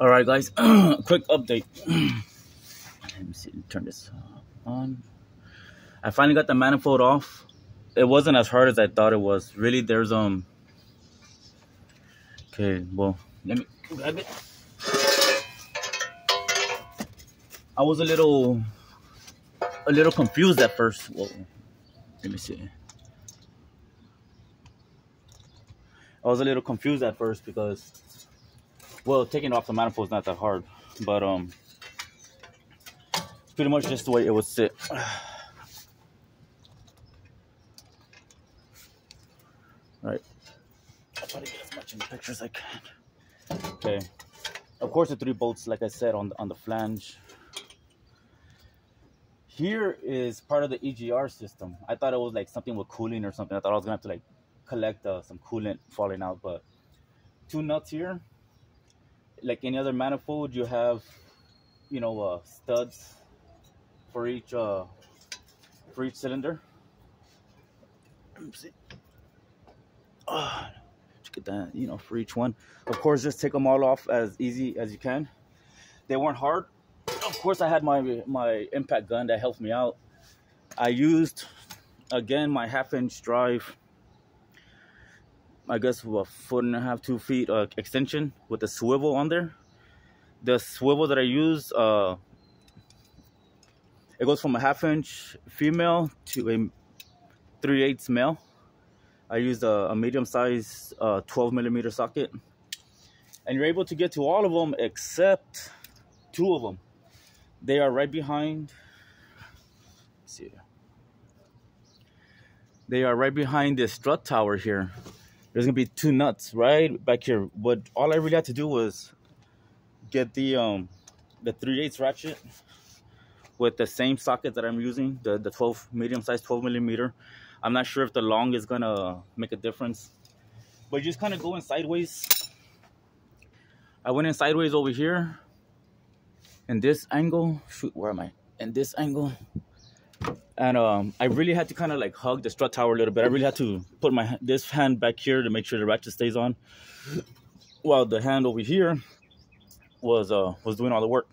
All right, guys. Quick update. Let me see. Turn this on. I finally got the manifold off. It wasn't as hard as I thought it was. Really, there's Okay, well, let me grab it. I was a little confused at first. Whoa. Let me see. I was a little confused at first because, well, taking off the manifold is not that hard, but it's pretty much just the way it would sit. Right. I'll try to get as much in the picture as I can. Okay. Of course, the 3 bolts, like I said, on the flange. Here is part of the EGR system. I thought it was like something with cooling or something. I thought I was gonna have to like collect some coolant falling out, but 2 nuts here. Like any other manifold, you have, studs for each cylinder. Let me see. Get that, for each one. Of course, just take them all off as easy as you can. They weren't hard. Of course, I had my impact gun that helped me out. I used, again, my 1/2-inch drive. I guess a 1.5 to 2 feet extension with a swivel on there. The swivel that I use, it goes from a 1/2-inch female to a 3/8 male. I used a medium-sized 12mm socket, and you're able to get to all of them except 2 of them. They are right behind. Let's see. They are right behind this strut tower here. There's gonna be 2 nuts right back here. What all I really had to do was get the 3/8 ratchet with the same socket that I'm using, the 12 medium-sized 12mm. I'm not sure if the long is gonna make a difference, but you just kind of go in sideways. I went in sideways over here, in this angle. Shoot, where am I? In this angle, and I really had to kind of like hug the strut tower a little bit. I really had to put this hand back here to make sure the ratchet stays on, while the hand over here was doing all the work.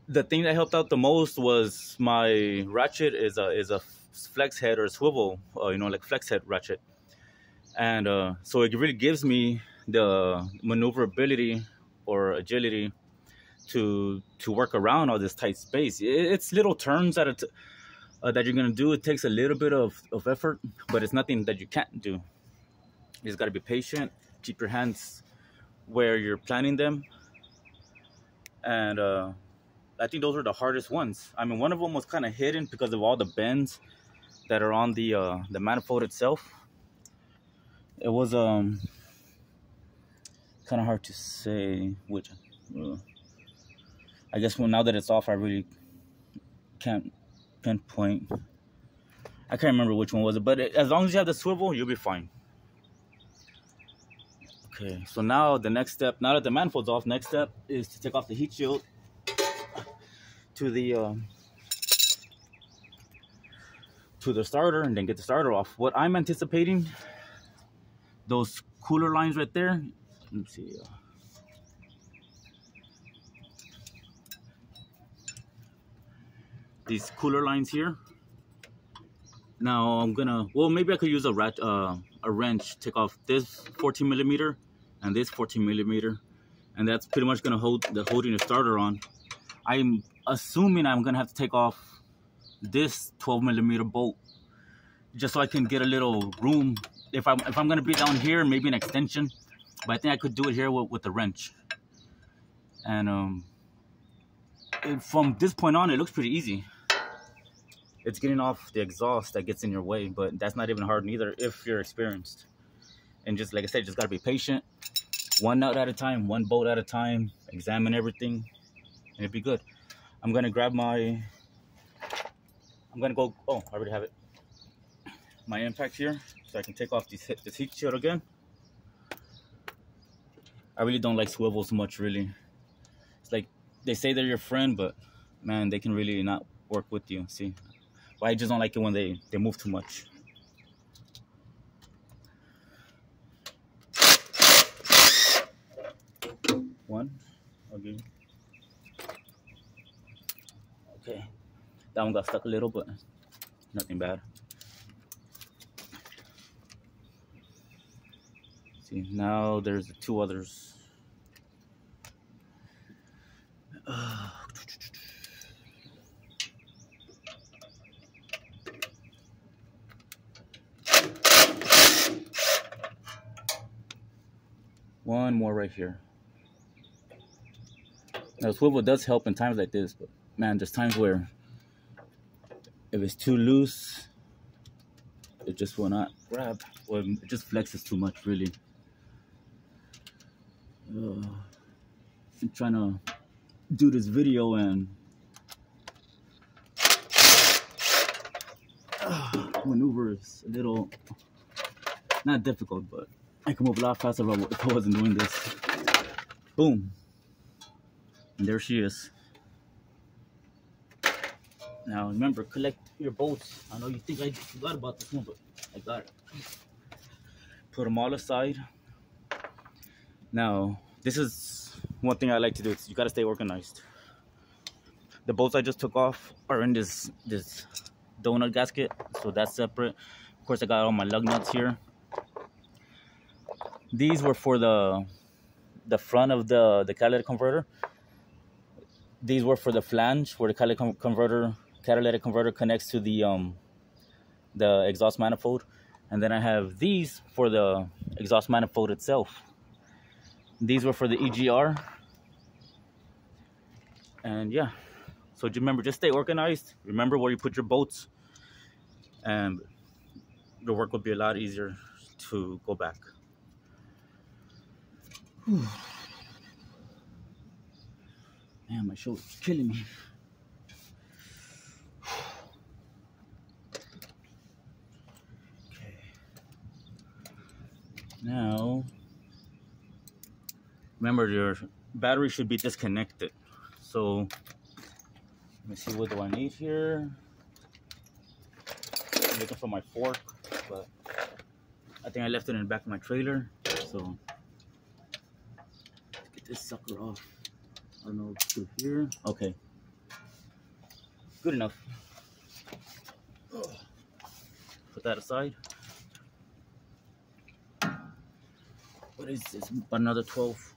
The thing that helped out the most was my ratchet is a flex head or a swivel, like flex head ratchet, and so it really gives me the maneuverability or agility to work around all this tight space. It's little turns that you're gonna do. It takes a little bit of effort, but it's nothing that you can't do. You just gotta be patient, keep your hands where you're planning them, and I think those were the hardest ones. I mean, one of them was kind of hidden because of all the bends that are on the manifold itself. It was kind of hard to say which. I guess now that it's off, I really can't pinpoint. I can't remember which one was it, but as long as you have the swivel, you'll be fine. Okay, so now the next step, now that the manifold's off, next step is to take off the heat shield to the starter, and then get the starter off. What I'm anticipating, those cooler lines right there. Let me see. These cooler lines here. Now I'm gonna, well, maybe I could use a wrench, take off this 14mm and this 14mm, and that's pretty much gonna hold holding the starter on. I'm assuming I'm gonna have to take off this 12mm bolt just so I can get a little room. If I'm gonna be down here, maybe an extension, but I think I could do it here with the wrench. And from this point on, it looks pretty easy. It's getting off the exhaust that gets in your way, but that's not even hard neither if you're experienced. And just like I said, just gotta be patient. 1 nut at a time, 1 bolt at a time. Examine everything, and it'll be good. I'm gonna grab I already have it. My impact here, so I can take off this heat shield again. I really don't like swivels much, really. It's like they say they're your friend, but man, they can really not work with you. See, well, I just don't like it when they move too much. Okay. Okay. That one got stuck a little, but nothing bad. See, now there's the two others. One more right here. Now, swivel does help in times like this, but man, there's times where if it's too loose, it just will not grab, or it just flexes too much, really. I'm trying to do this video and maneuver is a little, not difficult, but I can move a lot faster if I wasn't doing this. Boom. And there she is. Now remember, collect your bolts. I know you think I forgot about this one, but I got it. Put them all aside. Now, this is one thing I like to do. You gotta stay organized. The bolts I just took off are in this donut gasket, so that's separate. Of course, I got all my lug nuts here. These were for the front of the catalytic converter. These were for the flange where the catalytic converter connects to the exhaust manifold. And then I have these for the exhaust manifold itself. These were for the EGR. And yeah, so remember, just stay organized. Remember where you put your bolts, and the work will be a lot easier to go back. Whew. Man, my shoulder's killing me. Okay. Now, remember, your battery should be disconnected. So, let me see, what do I need here? I'm looking for my fork, but I think I left it in the back of my trailer. So, let's get this sucker off. I don't know, through here. Okay. Good enough. Put that aside. What is this? Another 12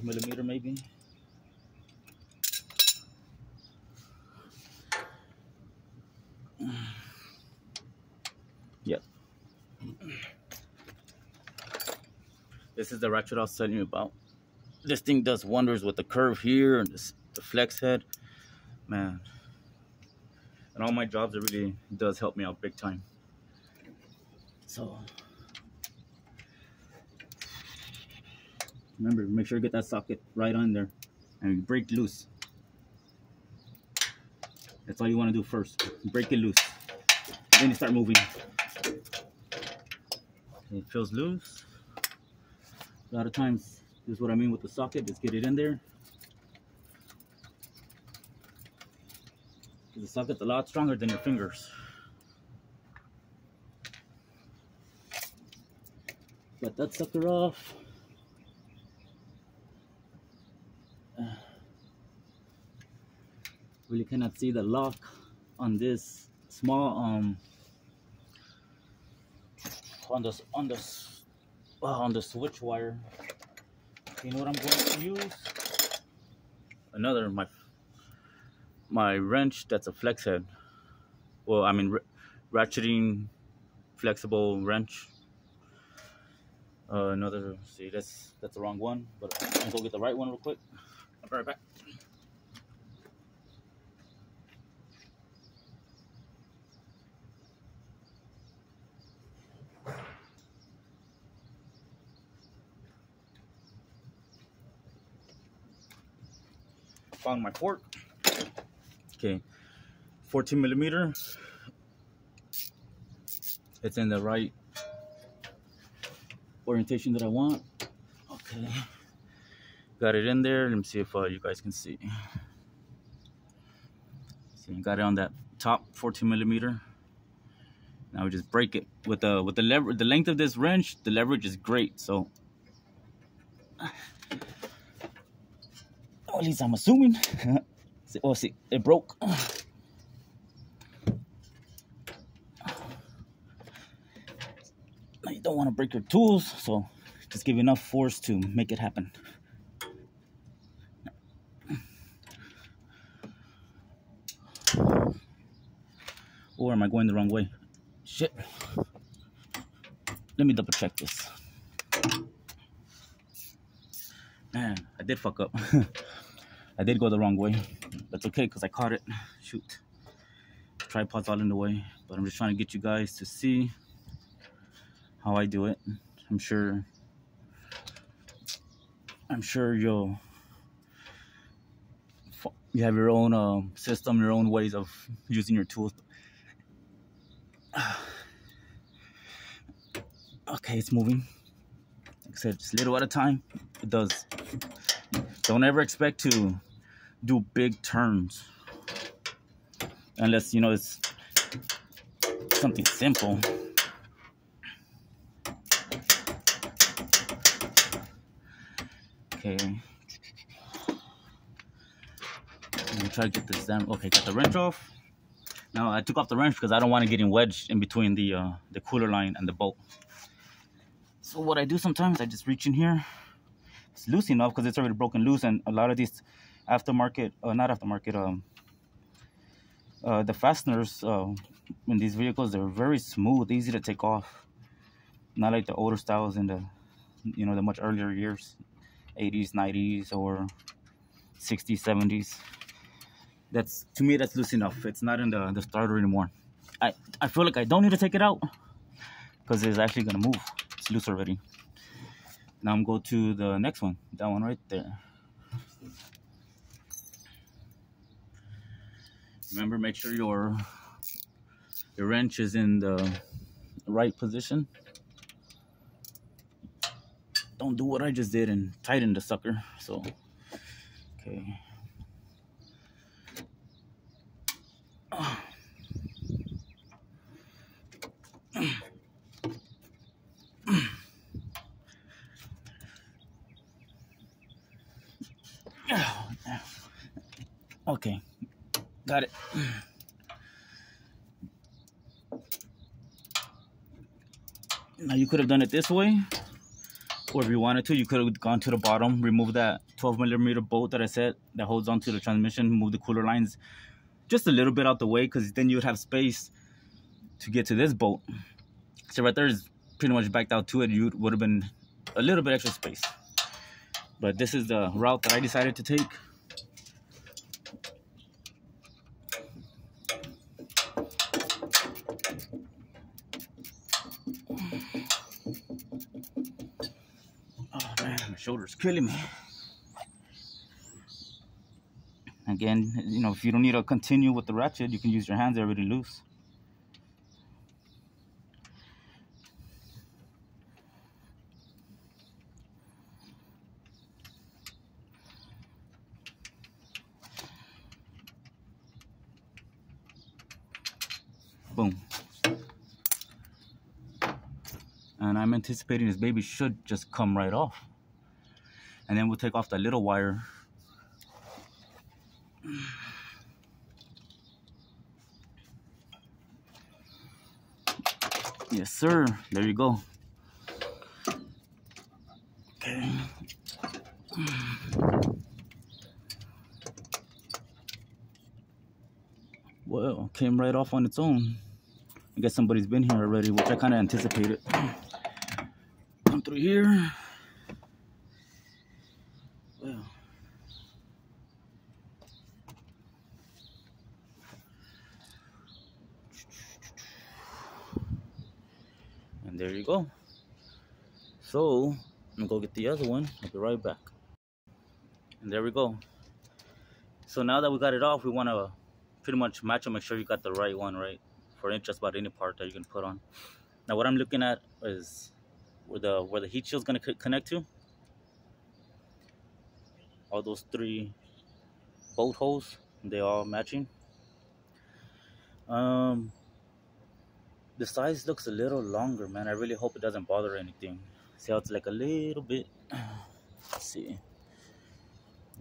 millimeter maybe. Yep. This is the ratchet I was telling you about. This thing does wonders with the curve here and the flex head, man. And all my jobs, it really does help me out big time. So remember, make sure you get that socket right on there and break loose. That's all you want to do first. Break it loose. Then you start moving. It feels loose. A lot of times, this is what I mean with the socket. Just get it in there. The socket's a lot stronger than your fingers. Got that sucker off. Really cannot see the lock on this small on the switch wire. You know what I'm going to use? Another my wrench that's a flex head. Well, I mean ratcheting flexible wrench. Another, see, that's the wrong one, but I'm gonna go get the right one real quick. I'll be right back. Found my fork. Okay, 14 millimeter. It's in the right orientation that I want. Okay, got it in there. Let me see if you guys can see. See, got it on that top 14 millimeter. Now we just break it with the length of this wrench. The leverage is great, so At least I'm assuming. Oh, see, it broke. Now you don't want to break your tools, so just give enough force to make it happen. Or am I going the wrong way? Shit. Let me double check this. Man, I did fuck up. I did go the wrong way. That's okay, because I caught it. Shoot. Tripod's all in the way. But I'm just trying to get you guys to see how I do it. I'm sure you have your own system, your own ways of using your tools. Okay, it's moving. Like I said, just a little at a time. It does. Don't ever expect to do big turns unless, you know, it's something simple. Okay. Let me try to get this down. Okay, got the wrench off. Now I took off the wrench because I don't want to get wedged in between the cooler line and the bolt. So what I do sometimes, I just reach in here. It's loose enough because it's already broken loose, and a lot of these aftermarket, the fasteners in these vehicles, they're very smooth, easy to take off. Not like the older styles in the, you know, the much earlier years, 80s, 90s, or 60s, 70s. That's, to me, that's loose enough. It's not in the starter anymore. I feel like I don't need to take it out because it's actually gonna move. It's loose already. Now I'm going to the next one. That one right there. Remember, make sure your wrench is in the right position. Don't do what I just did and tighten the sucker. So, okay. Okay, got it. Now you could have done it this way, or if you wanted to, you could have gone to the bottom, remove that 12mm bolt that I said that holds onto the transmission, move the cooler lines just a little bit out the way, because then you would have space to get to this bolt. So right there is pretty much backed out to it. You would have been a little bit extra space. But this is the route that I decided to take. Oh man, my shoulder's killing me. Again, you know, if you don't need to continue with the ratchet, you can use your hands, they're already loose. Boom. And I'm anticipating this baby should just come right off. And then we'll take off that little wire. Yes, sir. There you go. Okay. Well, came right off on its own. I guess somebody's been here already, which I kind of anticipated. Come through here. Well. And there you go. So, I'm gonna go get the other one. I'll be right back. And there we go. So now that we got it off, we want to pretty much match and make sure you got the right one, right? For just about any part that you can put on. Now what I'm looking at is where the heat shield's gonna connect to. All those 3 bolt holes, they all matching. The size looks a little longer, man. I really hope it doesn't bother anything. See how it's like a little bit. Let's see.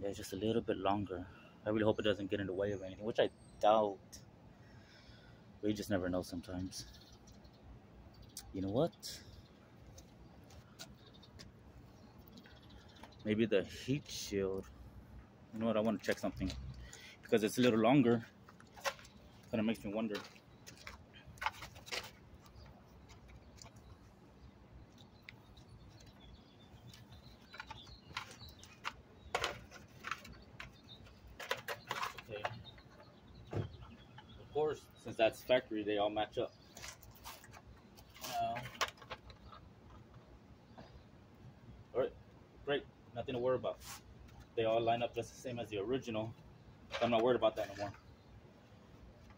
Yeah, it's just a little bit longer. I really hope it doesn't get in the way of anything, which I doubt. But you just never know sometimes. You know what? Maybe the heat shield. You know what? I want to check something because it's a little longer. Kind of makes me wonder. Okay. Of course, since that's factory, they all match up. All right, great. Nothing to worry about. They all line up just the same as the original. So I'm not worried about that anymore.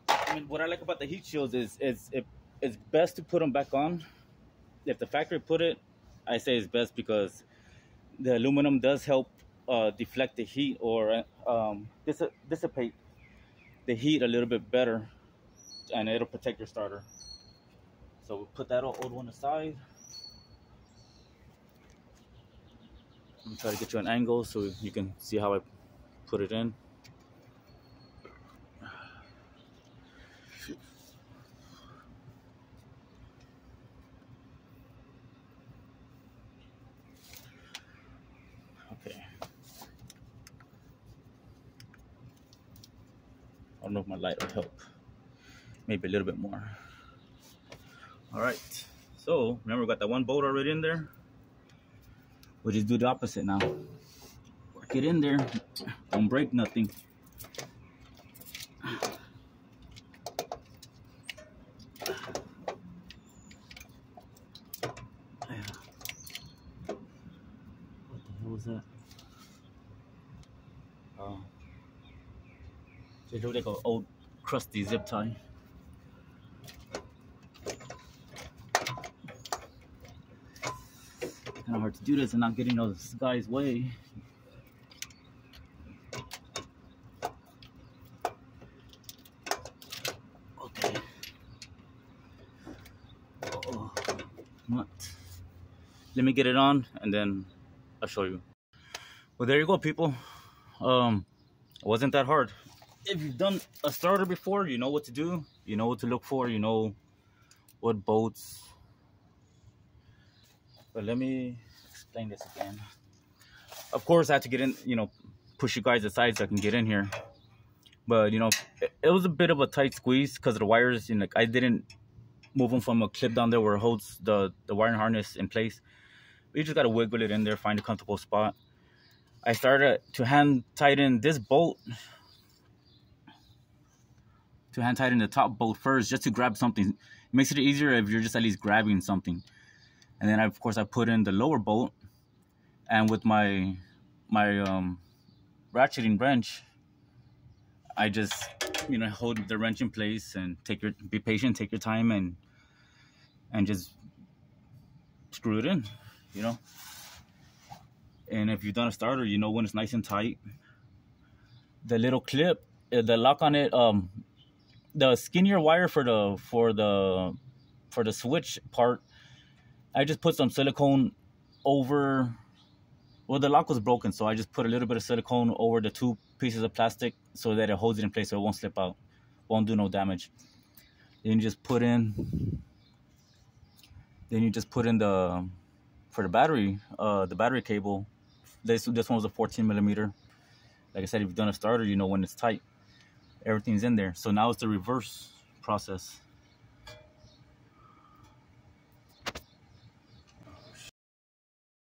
I mean, what I like about the heat shields is it's best to put them back on. If the factory put it, I say it's best because the aluminum does help deflect the heat or dissipate the heat a little bit better, and it'll protect your starter. So we'll put that old one aside. I'm gonna try to get you an angle so you can see how I put it in. Okay. I don't know if my light will help. Maybe a little bit more. All right. So remember, we got that one bolt already in there. We'll just do the opposite now. Work it in there. Don't break nothing. What the hell was that? Oh. It looks like an old crusty zip tie. Kind of hard to do this and not get in those guys' way. Okay. Oh, what? Let me get it on and then I'll show you. Well, there you go, people. It wasn't that hard. If you've done a starter before, you know what to do. You know what to look for. You know what bolts. But let me explain this again. Of course, I had to get in, push you guys aside so I can get in here. But, it was a bit of a tight squeeze because of the wires. I didn't move them from a clip down there where it holds the wiring harness in place. You just got to wiggle it in there, find a comfortable spot. I started to hand tighten this bolt. To hand tighten the top bolt first, just to grab something. It makes it easier if you're just at least grabbing something. And then, of course, I put in the lower bolt. And with my ratcheting wrench, I just, hold the wrench in place and be patient, take your time, and just screw it in, And if you've done a starter, you know when it's nice and tight. The little clip, the lock on it, the skinnier wire for the switch part, I just put some silicone over. Well, the lock was broken, so I just put a little bit of silicone over the two pieces of plastic so that it holds it in place so it won't slip out, won't do no damage. Then you just put in for the battery cable. This one was a 14 millimeter. Like I said, if you've done a starter, you know when it's tight. Everything's in there. So now it's the reverse process.